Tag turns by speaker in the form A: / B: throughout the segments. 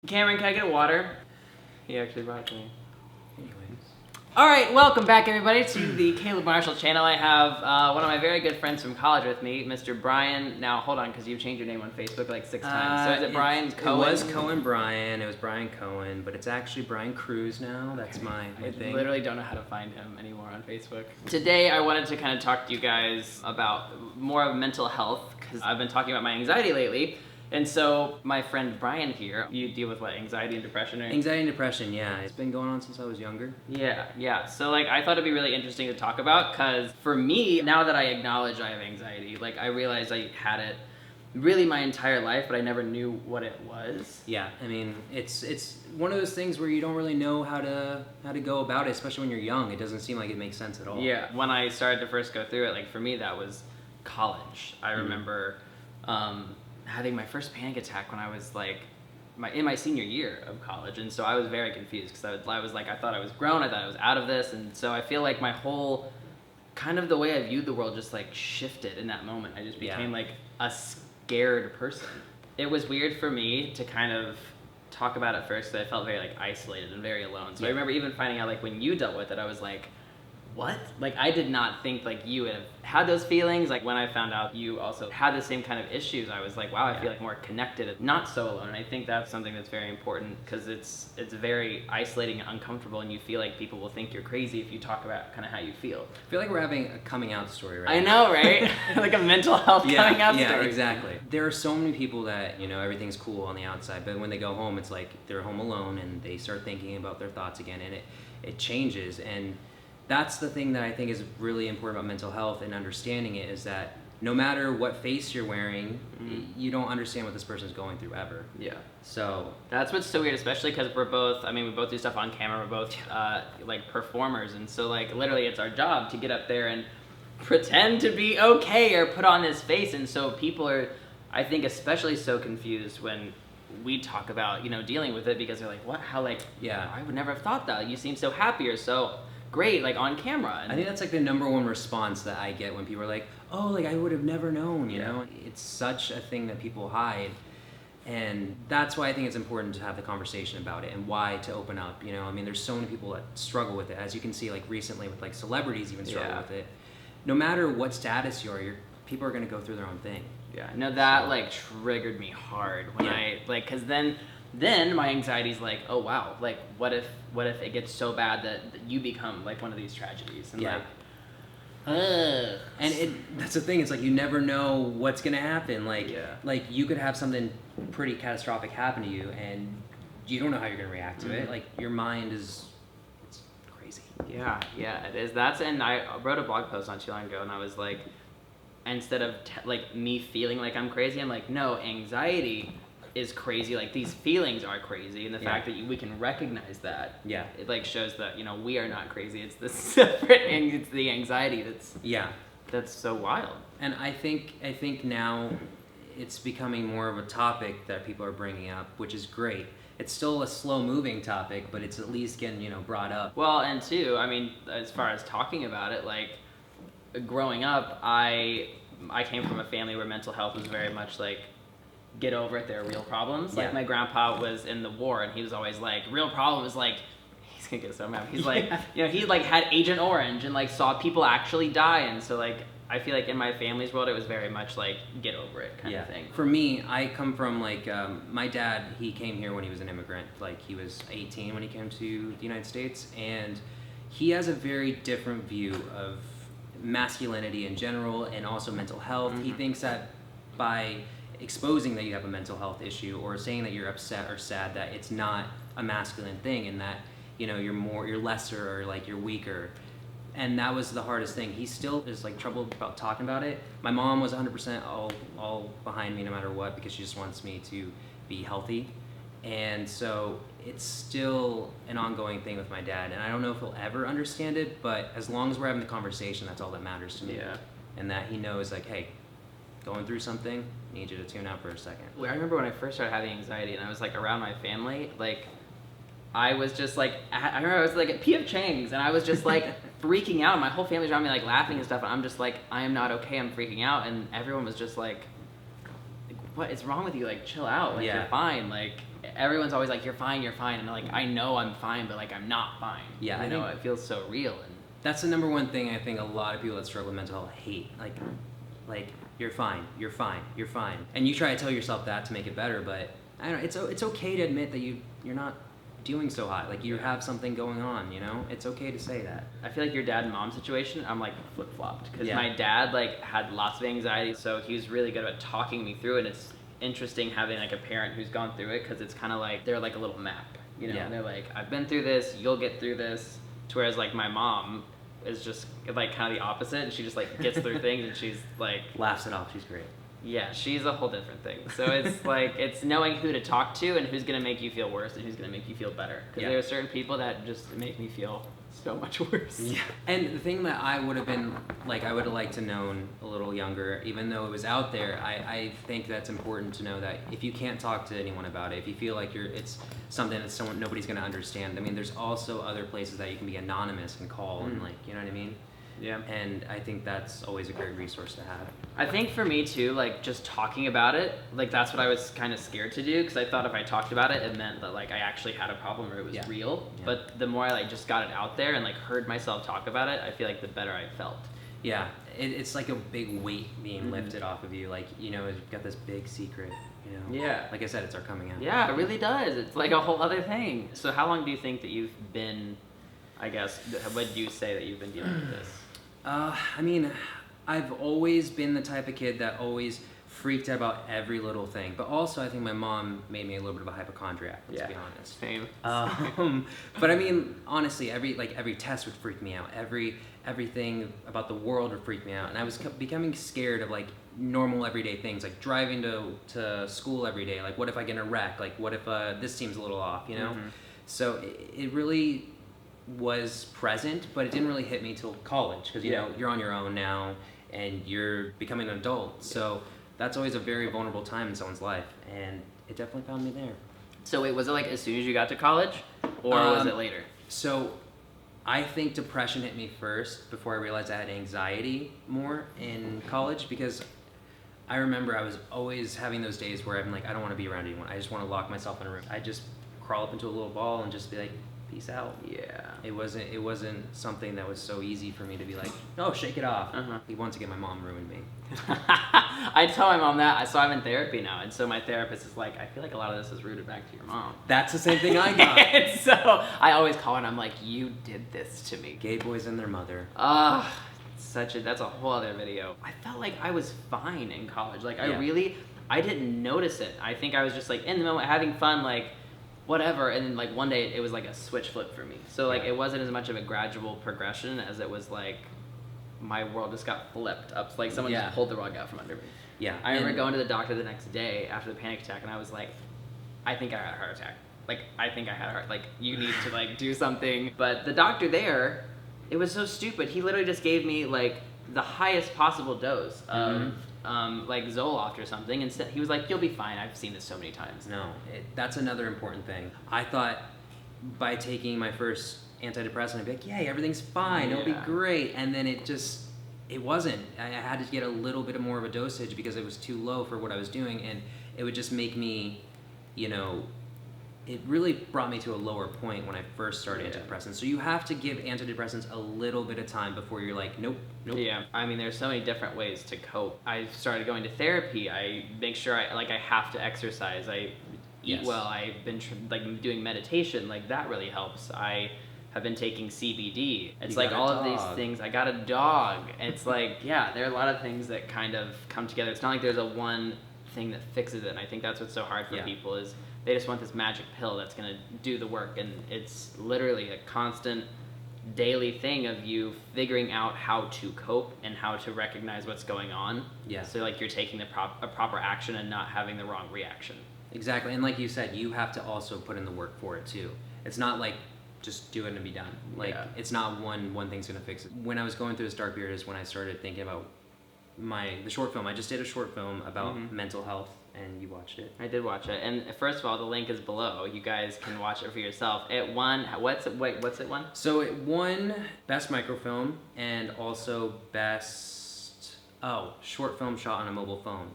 A: Cameron, can I get a water? He actually brought it to me.
B: Anyways.
A: Alright, welcome back everybody to the Caleb Marshall channel. I have one of my very good friends from college with me, Mr. Brian. Now, hold on, because you've changed your name on Facebook like 6 times. So is it Brian Cohen?
B: It was Cohen Brian, it was Brian Cohen, but it's actually Brian Cruz now. That's my thing.
A: I literally don't know how to find him anymore on Facebook. Today, I wanted to kind of talk to you guys about more of mental health, because I've been talking about my anxiety lately. And so, my friend Brian here, you deal with what, anxiety and depression? Or?
B: Anxiety and depression, yeah. It's been going on since I was younger.
A: Yeah. So, like, I thought it'd be really interesting to talk about, because for me, now that I acknowledge I have anxiety, like, I realized I had it really my entire life, but I never knew what it was.
B: Yeah, I mean, it's one of those things where you don't really know how to go about it, especially when you're young. It doesn't seem like it makes sense at all.
A: Yeah. When I started to first go through it, like, for me, that was college. I remember, having my first panic attack when I was like in my senior year of college, and so I was very confused because I was like, I thought I was grown, I thought I was out of this, and so I feel like my whole kind of the way I viewed the world just like shifted in that moment. I just became like a scared person. It was weird for me to kind of talk about it first because I felt very like isolated and very alone. So I remember even finding out like when you dealt with it, I was like, what? Like, I did not think like you would have had those feelings. Like, when I found out you also had the same kind of issues, I was like, wow, I feel like more connected and not so alone. And I think that's something that's very important because it's very isolating and uncomfortable, and you feel like people will think you're crazy if you talk about kind of how you feel.
B: I feel like we're having a coming out story right
A: I
B: now.
A: know, right? Like a mental health coming out story.
B: Yeah, exactly. There are so many people that, you know, everything's cool on the outside, but when they go home, it's like they're home alone and they start thinking about their thoughts again, and it changes. And that's the thing that I think is really important about mental health and understanding it, is that no matter what face you're wearing, you don't understand what this person's going through ever.
A: Yeah.
B: So
A: that's what's so weird, especially because we both do stuff on camera. We're both like performers, and so like literally it's our job to get up there and pretend to be okay or put on this face. And so people are, I think, especially so confused when we talk about, you know, dealing with it, because they're like, what? How? Like,
B: yeah,
A: I would never have thought that. You seem so happy or so great, like on camera. And
B: I think that's like the number one response that I get when people are like, oh, like I would have never known, you know? It's such a thing that people hide. And that's why I think it's important to have the conversation about it and why to open up, you know? I mean, there's so many people that struggle with it. As you can see, like recently with like celebrities even struggle with it. No matter what status you are, people are gonna go through their own thing.
A: Yeah, no, that like triggered me hard when I, like, cause then my anxiety's like, oh wow, like what if it gets so bad that you become like one of these tragedies, and like,
B: and that's the thing. It's like you never know what's gonna happen. Like, like you could have something pretty catastrophic happen to you, and you don't know how you're gonna react to it. Like your mind it's crazy.
A: Yeah, it is. And I wrote a blog post not too long ago, and I was like, instead of like me feeling like I'm crazy, I'm like, no, anxiety is crazy. Like, these feelings are crazy, and the fact that we can recognize that, it like shows that, you know, we are not crazy. It's the separate, it's the anxiety that's so wild.
B: And I think now it's becoming more of a topic that people are bringing up, which is great. It's still a slow moving topic, but it's at least getting, you know, brought up.
A: Well, and too, I mean, as far as talking about it, like growing up, I came from a family where mental health was very much like, get over it, there are real problems. Like, my grandpa was in the war, and he was always like, real problem is like, he's gonna get so mad. He's like, you know, he like had Agent Orange and like saw people actually die, and so like, I feel like in my family's world, it was very much like, get over it kind of thing.
B: For me, I come from like, my dad, he came here when he was an immigrant. Like, he was 18 when he came to the United States, and he has a very different view of masculinity in general and also mental health. He thinks that by exposing that you have a mental health issue or saying that you're upset or sad, that it's not a masculine thing, and that, you know, you're lesser, or like you're weaker. And that was the hardest thing. He still is like troubled about talking about it. My mom was 100% all behind me no matter what, because she just wants me to be healthy. And so it's still an ongoing thing with my dad, and I don't know if he'll ever understand it, but as long as we're having the conversation, that's all that matters to me. And that he knows, like, hey, going through something, need you to tune out for a second.
A: I remember when I first started having anxiety, and I was like around my family, like I was just like, I remember I was like at P.F. Chang's, and I was just like freaking out. My whole family's around me like laughing and stuff, and I'm just like, I am not okay, I'm freaking out. And everyone was just like, what is wrong with you? Like, chill out, like you're fine. Like, everyone's always like, you're fine, and like I know I'm fine, but like I'm not fine.
B: Yeah,
A: you
B: I
A: know,
B: think
A: it feels so real. And
B: that's the number one thing I think a lot of people that struggle with mental health hate. Like you're fine, you're fine, you're fine, and you try to tell yourself that to make it better, but I don't know. It's okay to admit that you're not doing so hot. Like you have something going on. You know, it's okay to say that.
A: I feel like your dad and mom situation, I'm like flip flopped because
B: Yeah.
A: my dad like had lots of anxiety, so he was really good at talking me through it. And it's interesting having like a parent who's gone through it because it's kind of like they're like a little map, you know.
B: Yeah.
A: And they're like, I've been through this, you'll get through this. To whereas like my mom is just like kind of the opposite, and she just like gets through things, and she's like
B: Laughs it off. She's great.
A: yeah, she's a whole different thing. So it's like, it's knowing who to talk to and who's going to make you feel worse and who's going to make you feel better. Because
B: Yeah.
A: there are certain people that just make me feel so much worse.
B: Yeah. And the thing that I would have been, like, I would have liked to known a little younger, even though it was out there, I think that's important to know that if you can't talk to anyone about it, if you feel like it's something that nobody's going to understand, I mean, there's also other places that you can be anonymous and call and, like, you know what I mean?
A: Yeah.
B: And I think that's always a great resource to have.
A: I think for me too, like just talking about it, like that's what I was kind of scared to do because I thought if I talked about it, it meant that like I actually had a problem or it was
B: Yeah.
A: real.
B: Yeah.
A: But the more I like just got it out there and like heard myself talk about it, I feel like the better I felt.
B: Yeah, it's like a big weight being lifted off of you. Like, you know, you've got this big secret, you know?
A: Yeah.
B: Like I said, it's our coming out.
A: Yeah, it really does. It's like a whole other thing. So how long do you think that you've been, I guess, what do you say that you've been dealing with this?
B: I mean, I've always been the type of kid that always freaked out about every little thing. But also, I think my mom made me a little bit of a hypochondriac, let's be honest.
A: Same.
B: But I mean, honestly, every test would freak me out. Everything about the world would freak me out, and I was becoming scared of like normal everyday things, like driving to school every day. Like, what if I get in a wreck? Like, what if this seems a little off? You know. So it really was present, but it didn't really hit me till college because you know you're on your own now and you're becoming an adult. So that's always a very vulnerable time in someone's life, and it definitely found me there.
A: So wait, was it like as soon as you got to college, or was it later?
B: So I think depression hit me first before I realized I had anxiety more in college because I remember I was always having those days where I'm like, I don't want to be around anyone. I just want to lock myself in a room. I just crawl up into a little ball and just be like, peace out.
A: Yeah.
B: It wasn't something that was so easy for me to be like, oh, shake it off. Once again, my mom ruined me.
A: I tell my mom that. So I'm in therapy now, and so my therapist is like, I feel like a lot of this is rooted back to your mom.
B: That's the same thing I got.
A: And so I always call her and I'm like, you did this to me.
B: Gay boys and their mother.
A: That's a whole other video. I felt like I was fine in college. Like
B: Yeah.
A: I didn't notice it. I think I was just like in the moment having fun, like whatever, and then like one day it was like a switch flip for me. So like it wasn't as much of a gradual progression as it was like my world just got flipped up. Like someone just pulled the rug out from under me.
B: Yeah.
A: I remember going to the doctor the next day after the panic attack, and I was like, I think I had a heart attack. Like, I think I had a heart, like, you need to, like, do something. But the doctor there, it was so stupid. He literally just gave me, like, the highest possible dose of, like, Zoloft or something. Instead, he was like, you'll be fine. I've seen this so many times.
B: No, that's another important thing. I thought by taking my first antidepressant, I'd be like, yay, everything's fine. It'll be great. And then it wasn't. I had to get a little bit more of a dosage because it was too low for what I was doing. And it would just make me, you know, it really brought me to a lower point when I first started antidepressants. So you have to give antidepressants a little bit of time before you're like, nope.
A: Yeah, I mean, there's so many different ways to cope. I started going to therapy. I make sure I have to exercise. I eat well. I've been doing meditation. Like that really helps. I have been taking CBD. It's like all of these things. I got a dog. It's like, yeah, there are a lot of things that kind of come together. It's not like there's a one thing that fixes it. And I think that's what's so hard for people is they just want this magic pill that's going to do the work. And it's literally a constant daily thing of you figuring out how to cope and how to recognize what's going on.
B: Yeah.
A: So like you're taking a proper action and not having the wrong reaction.
B: Exactly. And like you said, you have to also put in the work for it too. It's not like just do it and be done. Like it's not one thing's going to fix it. When I was going through this dark period is when I started thinking about the short film. I just did a short film about mental health, and you watched it.
A: I did watch it, and first of all, the link is below. You guys can watch it for yourself. It won. What's it won?
B: So it won Best Microfilm and also Best short film shot on a mobile phone.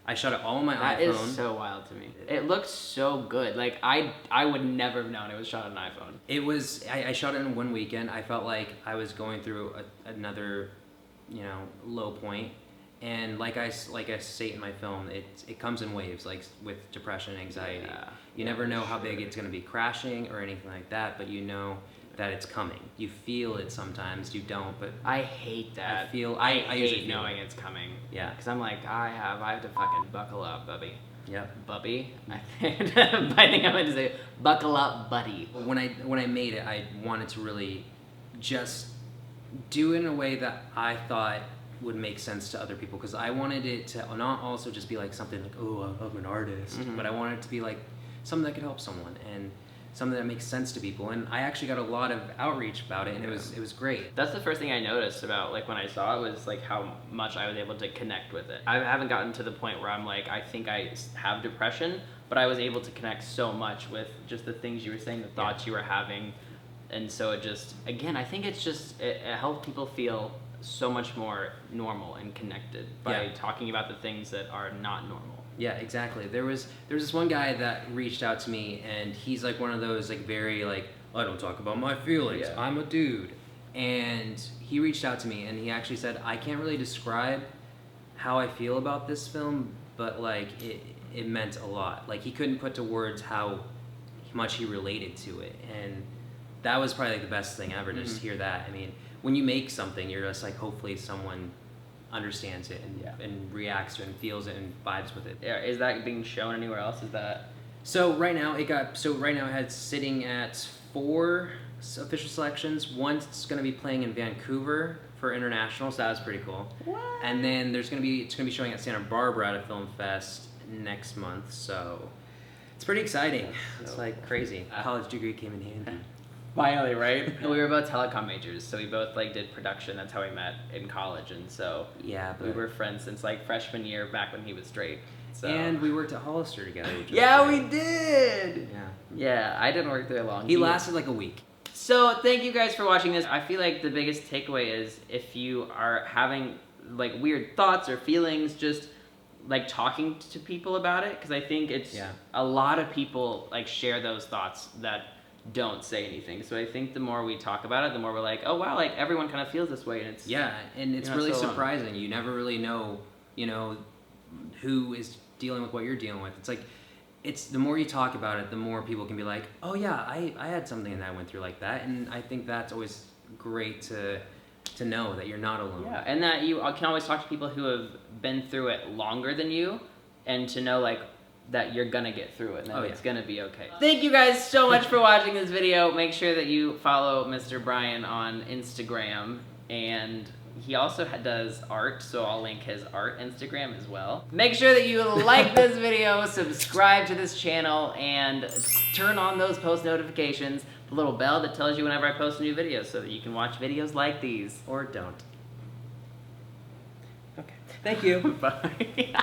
B: I shot it all on my
A: That
B: iPhone.
A: is so wild to me. It looked so good. Like I would never have known it was shot on an iPhone.
B: It was. I shot it in one weekend. I felt like I was going through another, low point. And like I say in my film, it comes in waves, like with depression and anxiety.
A: Yeah.
B: You never know how big it's going to be crashing or anything like that, but you know that it's coming. You feel it sometimes, you don't, but
A: I hate that.
B: I usually
A: hate
B: feel
A: knowing
B: it.
A: it's coming.
B: Yeah.
A: Because I'm like, I have to fucking buckle up, bubby.
B: Yep.
A: Bubby? I think I'm going to say, buckle up, buddy.
B: When I made it, I wanted to really just do it in a way that I thought would make sense to other people, because I wanted it to not also just be like something like, oh, I'm an artist,
A: Mm-hmm.
B: but I wanted it to be like something that could help someone and something that makes sense to people. And I actually got a lot of outreach about it, and it was great.
A: That's the first thing I noticed about like when I saw it was like how much I was able to connect with it. I haven't gotten to the point where I'm like, I think I have depression, but I was able to connect so much with just the things you were saying, the thoughts you were having. And so it just, again, I think it's just, it helped people feel so much more normal and connected by talking about the things that are not normal.
B: Yeah, exactly. There was this one guy that reached out to me, and he's like one of those like very like, I don't talk about my feelings.
A: Yeah.
B: I'm a dude. And he reached out to me, and he actually said, I can't really describe how I feel about this film, but like it meant a lot. Like he couldn't put to words how much he related to it, and that was probably like the best thing ever, just to hear that. I mean, when you make something, you're just like, hopefully someone understands it and reacts to it and feels it and vibes with it.
A: Yeah, is that being shown anywhere else? Is that?
B: So right now it had sitting at 4 official selections. One's going to be playing in Vancouver for international, so that was pretty cool.
A: What?
B: And then it's going to be showing at Santa Barbara at a film fest next month. So it's pretty exciting. It's like crazy. College degree came in handy.
A: Finally, right? We were both telecom majors, so we both like did production. That's how we met in college, and so
B: Yeah, but
A: we were friends since like freshman year, back when he was straight. So.
B: and we worked at Hollister together. Which was
A: Yeah,
B: great.
A: we did.
B: Yeah.
A: Yeah, I didn't work there long.
B: He lasted like a week.
A: So thank you guys for watching this. I feel like the biggest takeaway is if you are having like weird thoughts or feelings, just like talking to people about it, because I think it's a lot of people like share those thoughts that don't say anything. So I think the more we talk about it, the more we're like, oh wow, like everyone kind of feels this way, and it's
B: and it's
A: you're not
B: really
A: so alone.
B: surprising. You never really know, who is dealing with what you're dealing with. It's like, it's the more you talk about it, the more people can be like, oh yeah, I had something that I went through like that, and I think that's always great to know that you're not alone.
A: Yeah, and that you can always talk to people who have been through it longer than you, and to know like that you're gonna get through it and that it's gonna be okay. Thank you guys so much for watching this video. Make sure that you follow Mr. Brian on Instagram, and he also does art, so I'll link his art Instagram as well. Make sure that you like this video, subscribe to this channel, and turn on those post notifications, the little bell that tells you whenever I post a new video, so that you can watch videos like these.
B: Or don't. Okay. Thank you.
A: Bye.